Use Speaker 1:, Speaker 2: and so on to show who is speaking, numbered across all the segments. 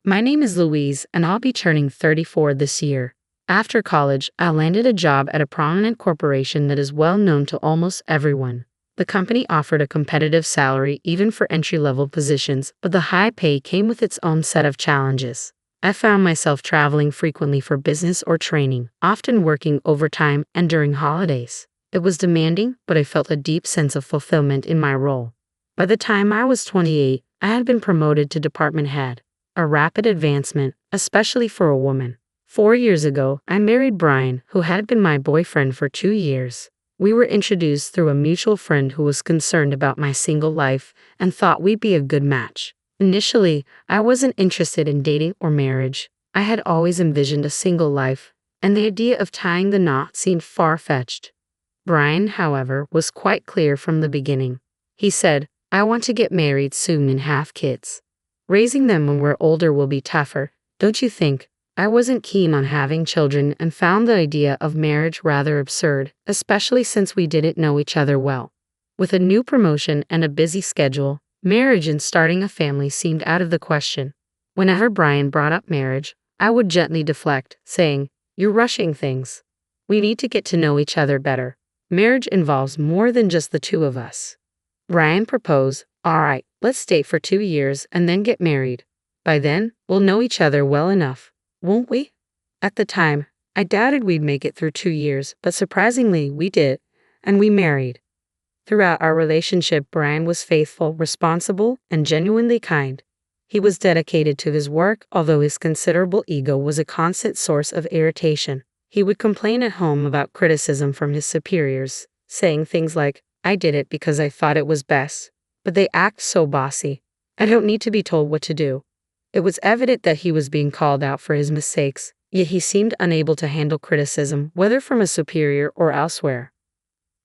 Speaker 1: My name is Louise, and I'll be turning 34 this year. After college, I landed a job at a prominent corporation that is well known to almost everyone. The company offered a competitive salary even for entry-level positions, but the high pay came with its own set of challenges. I found myself traveling frequently for business or training, often working overtime and during holidays. It was demanding, but I felt a deep sense of fulfillment in my role. By the time I was 28, I had been promoted to department head, a rapid advancement, especially for a woman. 4 years ago, I married Brian, who had been my boyfriend for 2 years. We were introduced through a mutual friend who was concerned about my single life and thought we'd be a good match. Initially, I wasn't interested in dating or marriage. I had always envisioned a single life, and the idea of tying the knot seemed far-fetched. Brian, however, was quite clear from the beginning. He said, "I want to get married soon and have kids. Raising them when we're older will be tougher, don't you think?" I wasn't keen on having children and found the idea of marriage rather absurd, especially since we didn't know each other well. With a new promotion and a busy schedule, marriage and starting a family seemed out of the question. Whenever Brian brought up marriage, I would gently deflect, saying, "You're rushing things. We need to get to know each other better. Marriage involves more than just the two of us." Brian proposed, "All right, let's date for 2 years and then get married. By then, we'll know each other well enough, won't we?" At the time, I doubted we'd make it through 2 years, but surprisingly, we did, and we married. Throughout our relationship, Brian was faithful, responsible, and genuinely kind. He was dedicated to his work, although his considerable ego was a constant source of irritation. He would complain at home about criticism from his superiors, saying things like, "I did it because I thought it was best, but they act so bossy. I don't need to be told what to do." It was evident that he was being called out for his mistakes, yet he seemed unable to handle criticism, whether from a superior or elsewhere.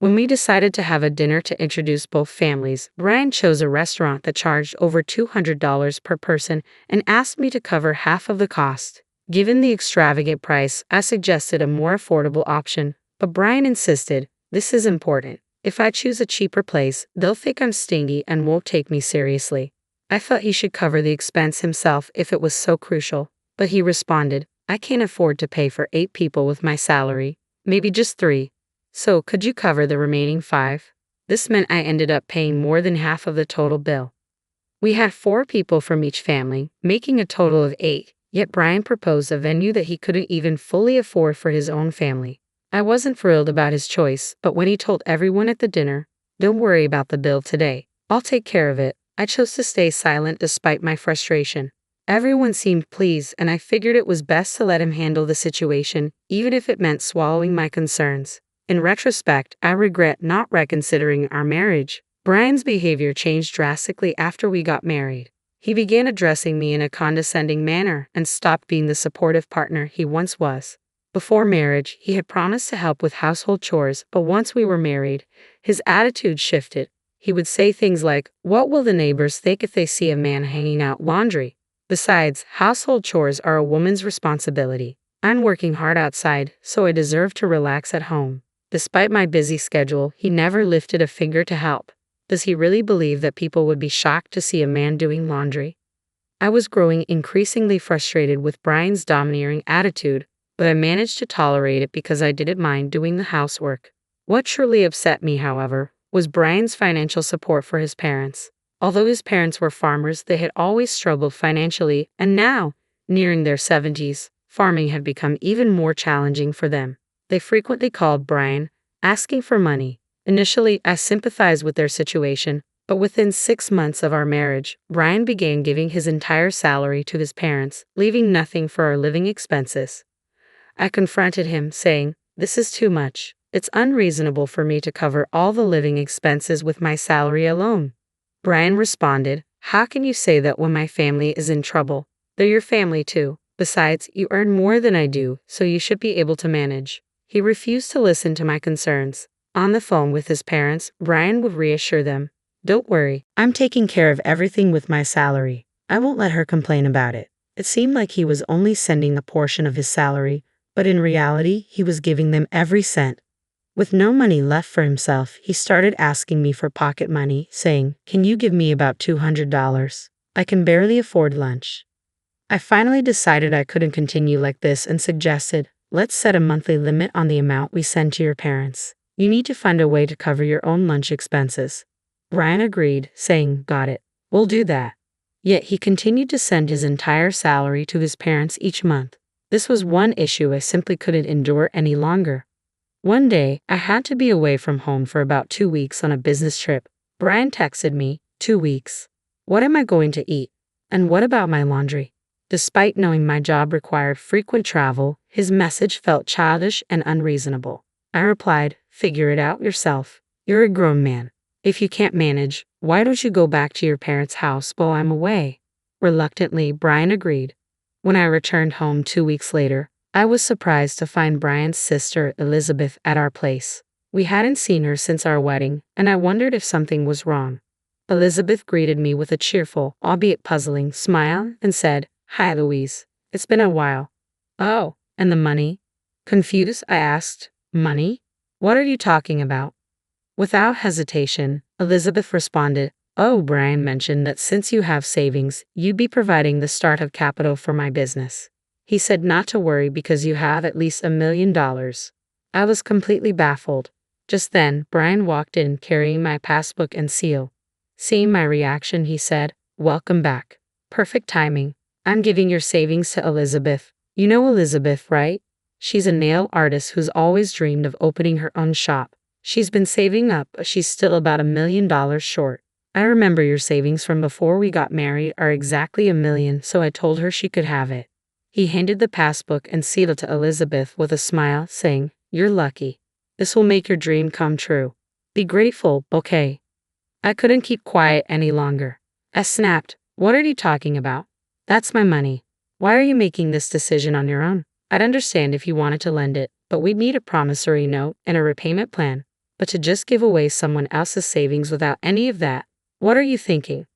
Speaker 1: When we decided to have a dinner to introduce both families, Brian chose a restaurant that charged over $200 per person and asked me to cover half of the cost. Given the extravagant price, I suggested a more affordable option, but Brian insisted, "This is important. If I choose a cheaper place, they'll think I'm stingy and won't take me seriously." I felt he should cover the expense himself if it was so crucial, but he responded, "I can't afford to pay for 8 people with my salary, maybe just 3. So could you cover the remaining 5? This meant I ended up paying more than half of the total bill. We had 4 people from each family, making a total of 8, yet Brian proposed a venue that he couldn't even fully afford for his own family. I wasn't thrilled about his choice, but when he told everyone at the dinner, "Don't worry about the bill today, I'll take care of it," I chose to stay silent despite my frustration. Everyone seemed pleased, and I figured it was best to let him handle the situation, even if it meant swallowing my concerns. In retrospect, I regret not reconsidering our marriage. Brian's behavior changed drastically after we got married. He began addressing me in a condescending manner and stopped being the supportive partner he once was. Before marriage, he had promised to help with household chores, but once we were married, his attitude shifted. He would say things like, "What will the neighbors think if they see a man hanging out laundry? Besides, household chores are a woman's responsibility. I'm working hard outside, so I deserve to relax at home." Despite my busy schedule, he never lifted a finger to help. Does he really believe that people would be shocked to see a man doing laundry? I was growing increasingly frustrated with Brian's domineering attitude, but I managed to tolerate it because I didn't mind doing the housework. What truly upset me, however, was Brian's financial support for his parents. Although his parents were farmers, they had always struggled financially, and now, nearing their 70s, farming had become even more challenging for them. They frequently called Brian, asking for money. Initially, I sympathized with their situation, but within 6 months of our marriage, Brian began giving his entire salary to his parents, leaving nothing for our living expenses. I confronted him, saying, "This is too much. It's unreasonable for me to cover all the living expenses with my salary alone." Brian responded, "How can you say that when my family is in trouble? They're your family too. Besides, you earn more than I do, so you should be able to manage." He refused to listen to my concerns. On the phone with his parents, Brian would reassure them, "Don't worry, I'm taking care of everything with my salary. I won't let her complain about it." It seemed like he was only sending a portion of his salary, but in reality, he was giving them every cent. With no money left for himself, he started asking me for pocket money, saying, "Can you give me about $200? I can barely afford lunch." I finally decided I couldn't continue like this and suggested, let's set a monthly limit on the amount we send to your parents. You need to find a way to cover your own lunch expenses. Brian agreed, saying, got it. We'll do that. Yet he continued to send his entire salary to his parents each month. This was one issue I simply couldn't endure any longer. One day, I had to be away from home for about 2 weeks on a business trip. Brian texted me, 2 weeks. What am I going to eat? And what about my laundry? Despite knowing my job required frequent travel, his message felt childish and unreasonable. I replied, figure it out yourself. You're a grown man. If you can't manage, why don't you go back to your parents' house while I'm away? Reluctantly, Brian agreed. When I returned home 2 weeks later, I was surprised to find Brian's sister, Elizabeth, at our place. We hadn't seen her since our wedding, and I wondered if something was wrong. Elizabeth greeted me with a cheerful, albeit puzzling, smile and said, hi, Louise. It's been a while. Oh, and the money? Confused, I asked, money? What are you talking about? Without hesitation, Elizabeth responded, oh, Brian mentioned that since you have savings, you'd be providing the startup capital for my business. He said not to worry because you have at least $1 million. I was completely baffled. Just then, Brian walked in carrying my passbook and seal. Seeing my reaction, he said, welcome back. Perfect timing. I'm giving your savings to Elizabeth. You know Elizabeth, right? She's a nail artist who's always dreamed of opening her own shop. She's been saving up, but she's still about $1 million short. I remember your savings from before we got married are exactly $1 million, so I told her she could have it. He handed the passbook and seal to Elizabeth with a smile, saying, you're lucky. This will make your dream come true. Be grateful, okay? I couldn't keep quiet any longer. I snapped, what are you talking about? That's my money. Why are you making this decision on your own? I'd understand if you wanted to lend it, but we'd need a promissory note and a repayment plan. But to just give away someone else's savings without any of that, what are you thinking?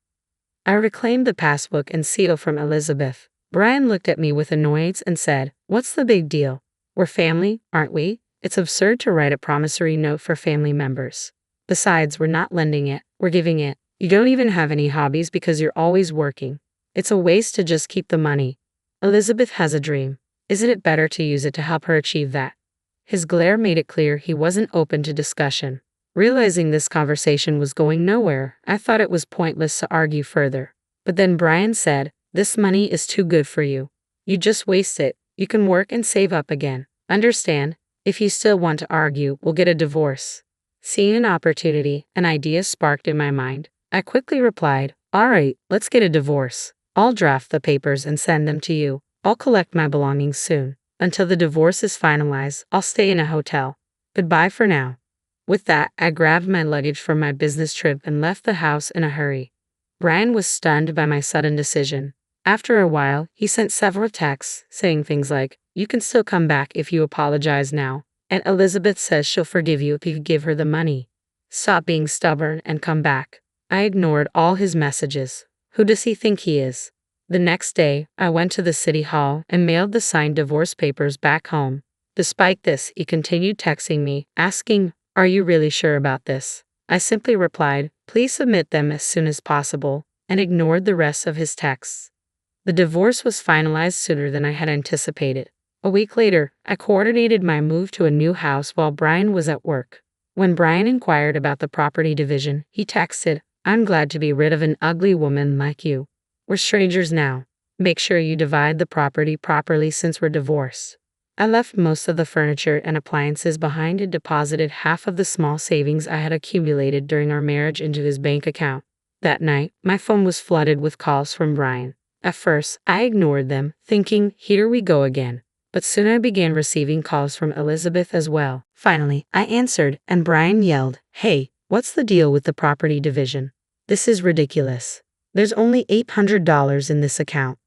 Speaker 1: I reclaimed the passbook and seal from Elizabeth. Brian looked at me with annoyance and said, what's the big deal? We're family, aren't we? It's absurd to write a promissory note for family members. Besides, we're not lending it, we're giving it. You don't even have any hobbies because you're always working. It's a waste to just keep the money. Elizabeth has a dream. Isn't it better to use it to help her achieve that? His glare made it clear he wasn't open to discussion. Realizing this conversation was going nowhere, I thought it was pointless to argue further. But then Brian said, this money is too good for you. You just waste it. You can work and save up again. Understand? If you still want to argue, we'll get a divorce. Seeing an opportunity, an idea sparked in my mind. I quickly replied, all right, let's get a divorce. I'll draft the papers and send them to you. I'll collect my belongings soon. Until the divorce is finalized, I'll stay in a hotel. Goodbye for now. With that, I grabbed my luggage from my business trip and left the house in a hurry. Brian was stunned by my sudden decision. After a while, he sent several texts saying things like, you can still come back if you apologize now, and Elizabeth says she'll forgive you if you give her the money. Stop being stubborn and come back. I ignored all his messages. Who does he think he is? The next day, I went to the city hall and mailed the signed divorce papers back home. Despite this, he continued texting me, asking, are you really sure about this? I simply replied, please submit them as soon as possible, and ignored the rest of his texts. The divorce was finalized sooner than I had anticipated. A week later, I coordinated my move to a new house while Brian was at work. When Brian inquired about the property division, he texted, I'm glad to be rid of an ugly woman like you. We're strangers now. Make sure you divide the property properly since we're divorced. I left most of the furniture and appliances behind and deposited half of the small savings I had accumulated during our marriage into his bank account. That night, my phone was flooded with calls from Brian. At first, I ignored them, thinking, here we go again. But soon I began receiving calls from Elizabeth as well. Finally, I answered, and Brian yelled, hey, what's the deal with the property division? This is ridiculous. There's only $800 in this account.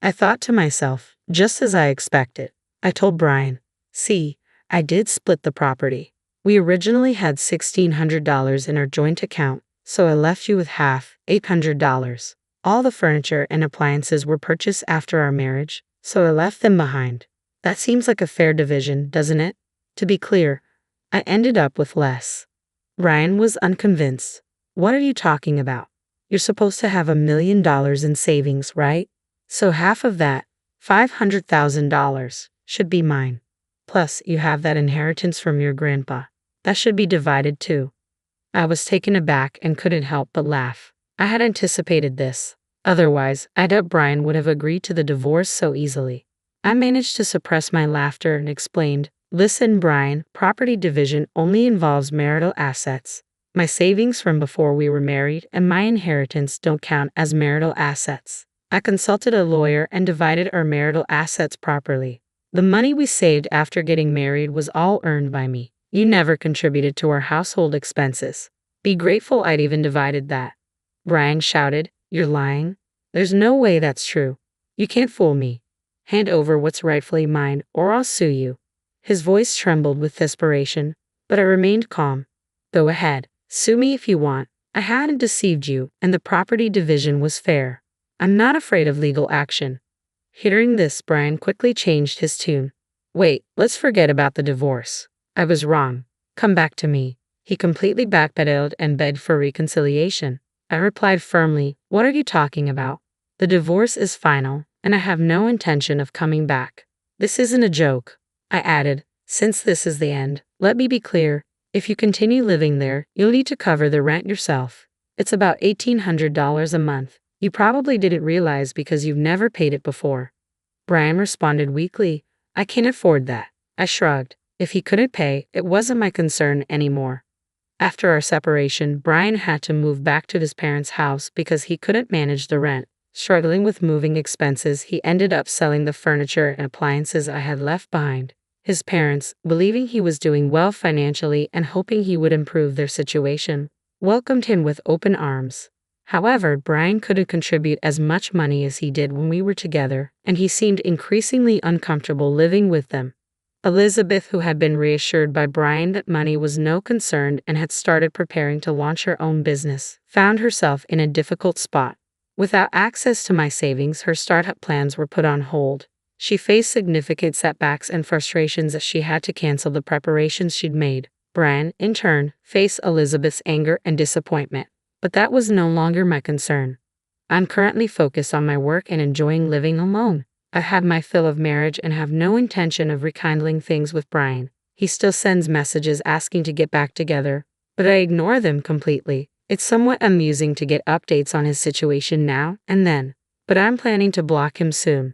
Speaker 1: I thought to myself, just as I expected. I told Brian, see, I did split the property. We originally had $1,600 in our joint account, so I left you with half, $800. All the furniture and appliances were purchased after our marriage, so I left them behind. That seems like a fair division, doesn't it? To be clear, I ended up with less. Brian was unconvinced. What are you talking about? You're supposed to have $1 million in savings, right? So half of that, $500,000, should be mine. Plus, you have that inheritance from your grandpa. That should be divided too. I was taken aback and couldn't help but laugh. I had anticipated this. Otherwise, I doubt Brian would have agreed to the divorce so easily. I managed to suppress my laughter and explained, "Listen, Brian, property division only involves marital assets. My savings from before we were married and my inheritance don't count as marital assets. I consulted a lawyer and divided our marital assets properly. The money we saved after getting married was all earned by me. You never contributed to our household expenses. Be grateful I'd even divided that." Brian shouted, "You're lying? There's no way that's true. You can't fool me. Hand over what's rightfully mine, or I'll sue you." His voice trembled with desperation, but I remained calm. "Go ahead. Sue me if you want. I hadn't deceived you, and the property division was fair. I'm not afraid of legal action." Hearing this, Brian quickly changed his tune. "Wait, let's forget about the divorce. I was wrong. Come back to me." He completely backpedaled and begged for reconciliation. I replied firmly, "What are you talking about? The divorce is final, and I have no intention of coming back. This isn't a joke." I added, "Since this is the end, let me be clear. If you continue living there, you'll need to cover the rent yourself. It's about $1,800 a month. You probably didn't realize because you've never paid it before." Brian responded weakly, "I can't afford that." I shrugged. If he couldn't pay, it wasn't my concern anymore. After our separation, Brian had to move back to his parents' house because he couldn't manage the rent. Struggling with moving expenses, he ended up selling the furniture and appliances I had left behind. His parents, believing he was doing well financially and hoping he would improve their situation, welcomed him with open arms. However, Brian couldn't contribute as much money as he did when we were together, and he seemed increasingly uncomfortable living with them. Elizabeth, who had been reassured by Brian that money was no concern and had started preparing to launch her own business, found herself in a difficult spot. Without access to my savings, her startup plans were put on hold. She faced significant setbacks and frustrations as she had to cancel the preparations she'd made. Brian, in turn, faced Elizabeth's anger and disappointment. But that was no longer my concern. I'm currently focused on my work and enjoying living alone. I've had my fill of marriage and have no intention of rekindling things with Brian. He still sends messages asking to get back together, but I ignore them completely. It's somewhat amusing to get updates on his situation now and then, but I'm planning to block him soon.